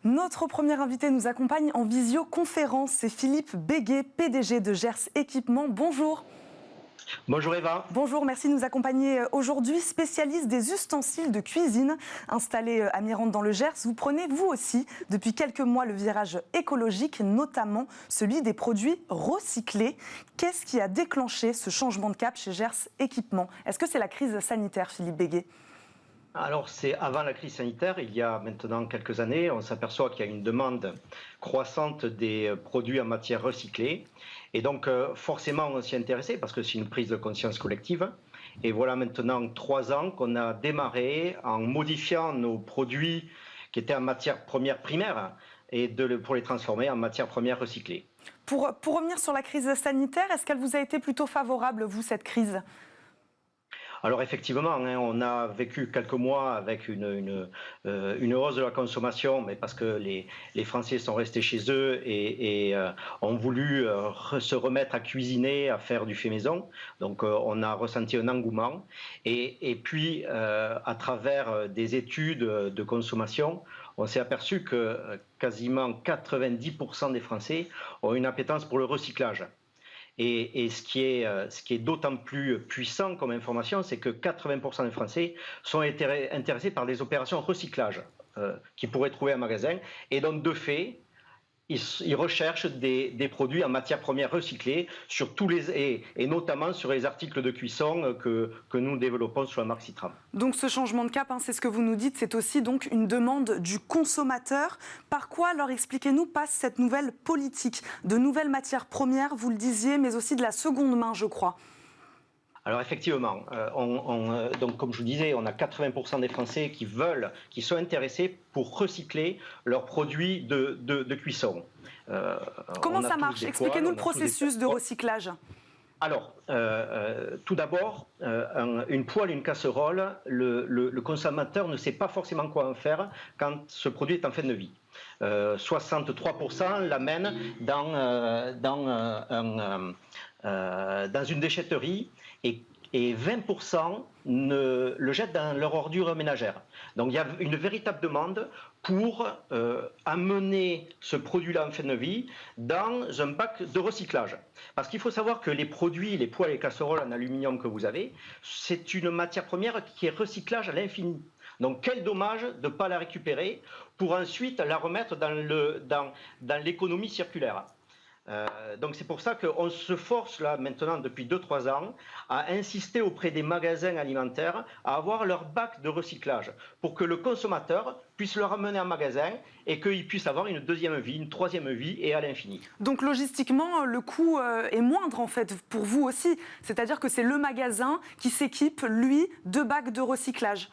Notre premier invité nous accompagne en visioconférence. C'est Philippe Béguet, PDG de Gers Équipement. Bonjour. Bonjour Eva. Bonjour, merci de nous accompagner aujourd'hui. Spécialiste des ustensiles de cuisine, installé à Mirande dans le Gers, vous prenez vous aussi depuis quelques mois le virage écologique, notamment celui des produits recyclés. Qu'est-ce qui a déclenché ce changement de cap chez Gers Équipement? Est-ce que c'est la crise sanitaire, Philippe Béguet? Alors c'est avant la crise sanitaire, il y a maintenant quelques années, on s'aperçoit qu'il y a une demande croissante des produits en matière recyclée. Et donc forcément on s'y est intéressé parce que c'est une prise de conscience collective. Et voilà maintenant 3 ans qu'on a démarré en modifiant nos produits qui étaient en matière première primaire et pour les transformer en matière première recyclée. Pour revenir sur la crise sanitaire, est-ce qu'elle vous a été plutôt favorable, vous, cette crise ? Alors effectivement, on a vécu quelques mois avec une hausse de la consommation, mais parce que les Français sont restés chez eux et ont voulu se remettre à cuisiner, à faire du fait maison. Donc on a ressenti un engouement. Et puis, à travers des études de consommation, on s'est aperçu que quasiment 90% des Français ont une appétence pour le recyclage. Et ce qui est d'autant plus puissant comme information, c'est que 80% des Français sont intéressés par des opérations recyclage qu'ils pourraient trouver en magasin. Et donc, de fait, ils recherchent des produits en matière première recyclée sur et notamment sur les articles de cuisson que nous développons sur la marque Citram. Donc ce changement de cap, c'est ce que vous nous dites, c'est aussi donc une demande du consommateur. Par quoi, alors expliquez-nous, passe cette nouvelle politique de nouvelles matières premières, vous le disiez, mais aussi de la seconde main, je crois? Alors effectivement, donc comme je vous disais, on a 80% des Français qui sont intéressés pour recycler leurs produits de cuisson. Comment ça marche? Expliquez-nous le processus de recyclage. Alors, tout d'abord, une poêle, une casserole, le consommateur ne sait pas forcément quoi en faire quand ce produit est en fin de vie. 63% l'amènent dans une déchetterie et 20% le jettent dans leur ordure ménagère. Donc il y a une véritable demande pour amener ce produit-là en fin de vie dans un bac de recyclage. Parce qu'il faut savoir que les produits, les poêles et casseroles en aluminium que vous avez, c'est une matière première qui est recyclage à l'infini. Donc quel dommage de ne pas la récupérer pour ensuite la remettre dans l'économie circulaire. Donc c'est pour ça qu'on se force là maintenant depuis 2-3 ans à insister auprès des magasins alimentaires à avoir leur bac de recyclage pour que le consommateur puisse le ramener en magasin et qu'il puisse avoir une deuxième vie, une troisième vie et à l'infini. Donc logistiquement, le coût est moindre en fait pour vous aussi, c'est-à-dire que c'est le magasin qui s'équipe, lui, de bacs de recyclage.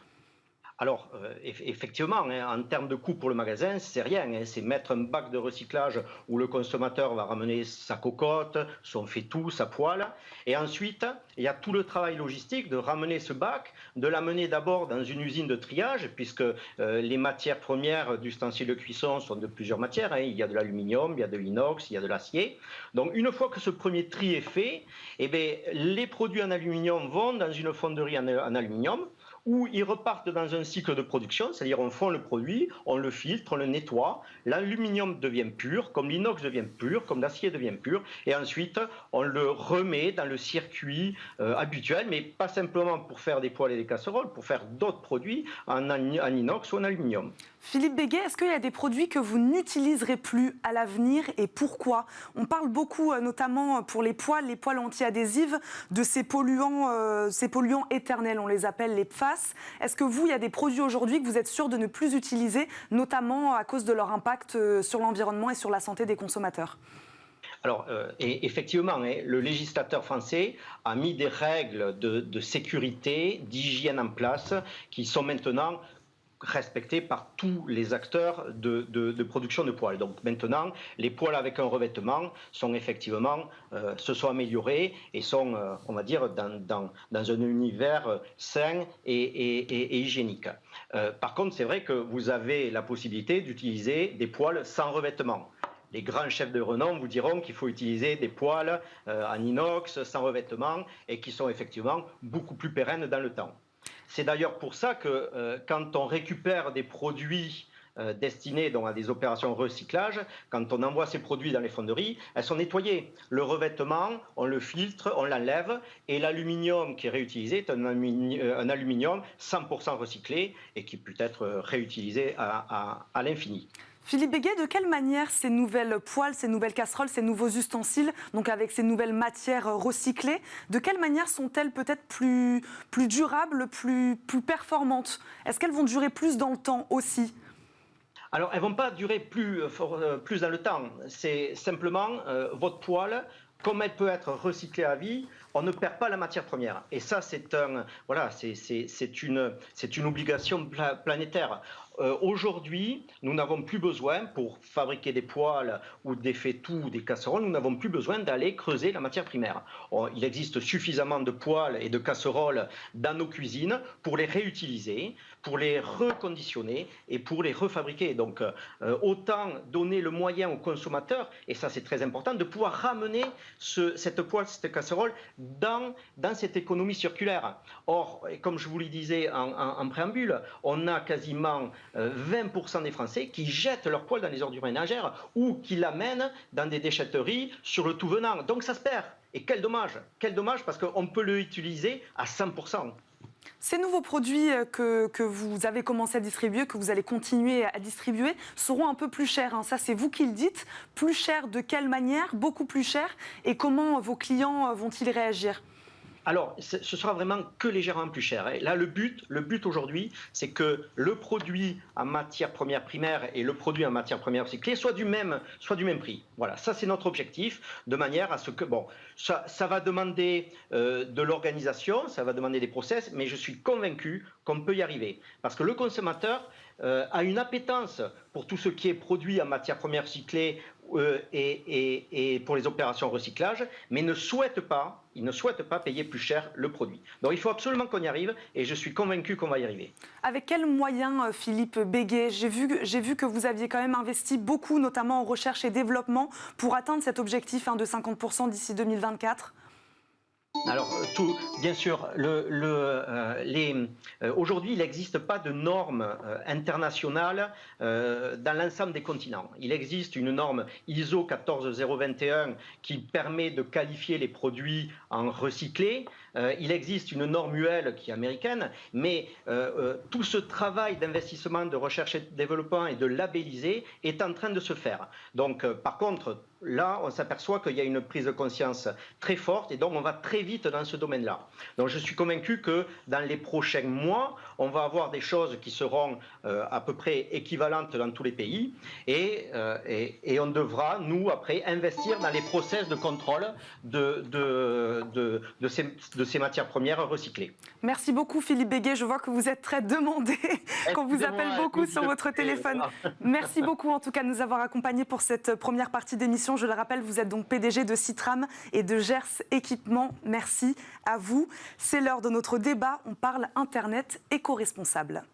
Alors, effectivement, en termes de coût pour le magasin, c'est rien. C'est mettre un bac de recyclage où le consommateur va ramener sa cocotte, son faitout, sa poêle. Et ensuite, il y a tout le travail logistique de ramener ce bac, de l'amener d'abord dans une usine de triage, puisque les matières premières d'ustensiles de cuisson sont de plusieurs matières. Il y a de l'aluminium, il y a de l'inox, il y a de l'acier. Donc, une fois que ce premier tri est fait, eh bien, les produits en aluminium vont dans une fonderie en aluminium, où ils repartent dans un cycle de production, c'est-à-dire on fond le produit, on le filtre, on le nettoie, l'aluminium devient pur, comme l'inox devient pur, comme l'acier devient pur, et ensuite on le remet dans le circuit habituel, mais pas simplement pour faire des poêles et des casseroles, pour faire d'autres produits en inox ou en aluminium. Philippe Béguet, est-ce qu'il y a des produits que vous n'utiliserez plus à l'avenir et pourquoi? On parle beaucoup, notamment pour les poêles anti-adhésives, de ces polluants éternels, on les appelle les PFAS. Est-ce que vous, il y a des produits aujourd'hui que vous êtes sûr de ne plus utiliser, notamment à cause de leur impact sur l'environnement et sur la santé des consommateurs? Alors, effectivement, le législateur français a mis des règles de sécurité, d'hygiène en place qui sont maintenant respectées par tous les acteurs de production de poêles. Donc maintenant, les poêles avec un revêtement sont effectivement, se sont améliorés et sont, on va dire, dans un univers sain et hygiénique. Par contre, c'est vrai que vous avez la possibilité d'utiliser des poêles sans revêtement. Les grands chefs de renom vous diront qu'il faut utiliser des poêles en inox, sans revêtement, et qui sont effectivement beaucoup plus pérennes dans le temps. C'est d'ailleurs pour ça que quand on récupère des produits destinées donc, à des opérations recyclage, quand on envoie ces produits dans les fonderies, elles sont nettoyées. Le revêtement, on le filtre, on l'enlève, et l'aluminium qui est réutilisé est un aluminium 100% recyclé et qui peut être réutilisé à l'infini. Philippe Béguet, de quelle manière ces nouvelles poêles, ces nouvelles casseroles, ces nouveaux ustensiles, donc avec ces nouvelles matières recyclées, de quelle manière sont-elles peut-être plus durables, plus performantes? Est-ce qu'elles vont durer plus dans le temps aussi? Alors, elles ne vont pas durer plus dans le temps. C'est simplement votre poêle, comme elle peut être recyclée à vie, on ne perd pas la matière première. Et ça, c'est une obligation planétaire. Aujourd'hui, nous n'avons plus besoin, pour fabriquer des poêles ou des fétous ou des casseroles, nous n'avons plus besoin d'aller creuser la matière primaire. Il existe suffisamment de poêles et de casseroles dans nos cuisines pour les réutiliser, pour les reconditionner et pour les refabriquer. Donc, autant donner le moyen aux consommateurs, et ça c'est très important, de pouvoir ramener cette poêle, cette casserole dans cette économie circulaire. Or, comme je vous le disais en préambule, on a quasiment 20% des Français qui jettent leur poêle dans les ordures ménagères ou qui l'amènent dans des déchetteries sur le tout venant. Donc ça se perd. Et quel dommage parce qu'on peut l'utiliser à 100%. Ces nouveaux produits que vous avez commencé à distribuer, que vous allez continuer à distribuer, seront un peu plus chers. Ça, c'est vous qui le dites. Plus cher de quelle manière? Beaucoup plus cher. Et comment vos clients vont-ils réagir? Alors, ce sera vraiment que légèrement plus cher. Là, le but aujourd'hui, c'est que le produit en matière première primaire et le produit en matière première recyclée soient du même prix. Voilà, ça c'est notre objectif, de manière à ce que, bon, ça va demander de l'organisation, ça va demander des process, mais je suis convaincu qu'on peut y arriver. Parce que le consommateur a une appétence pour tout ce qui est produit en matière première recyclée et pour les opérations recyclage, mais il ne souhaite pas payer plus cher le produit. Donc il faut absolument qu'on y arrive et je suis convaincu qu'on va y arriver. Avec quels moyens, Philippe Béguet? J'ai vu que vous aviez quand même investi beaucoup, notamment en recherche et développement, pour atteindre cet objectif de 50% d'ici 2024. Alors, bien sûr, aujourd'hui, il n'existe pas de normes internationales dans l'ensemble des continents. Il existe une norme ISO 14021 qui permet de qualifier les produits en recyclés. Il existe une norme UL qui est américaine, mais tout ce travail d'investissement, de recherche et de développement et de labelliser est en train de se faire. Donc, par contre, là, on s'aperçoit qu'il y a une prise de conscience très forte et donc on va très vite dans ce domaine-là. Donc je suis convaincu que dans les prochains mois, on va avoir des choses qui seront à peu près équivalentes dans tous les pays et on devra, nous, après, investir dans les process de contrôle de ces matières premières recyclées. Merci beaucoup Philippe Béguet, je vois que vous êtes très demandé, qu'on vous appelle beaucoup sur votre téléphone. Merci beaucoup en tout cas de nous avoir accompagnés pour cette première partie d'émission. Je le rappelle, vous êtes donc PDG de Citram et de Gers Équipement. Merci à vous. C'est l'heure de notre débat. On parle Internet éco-responsable.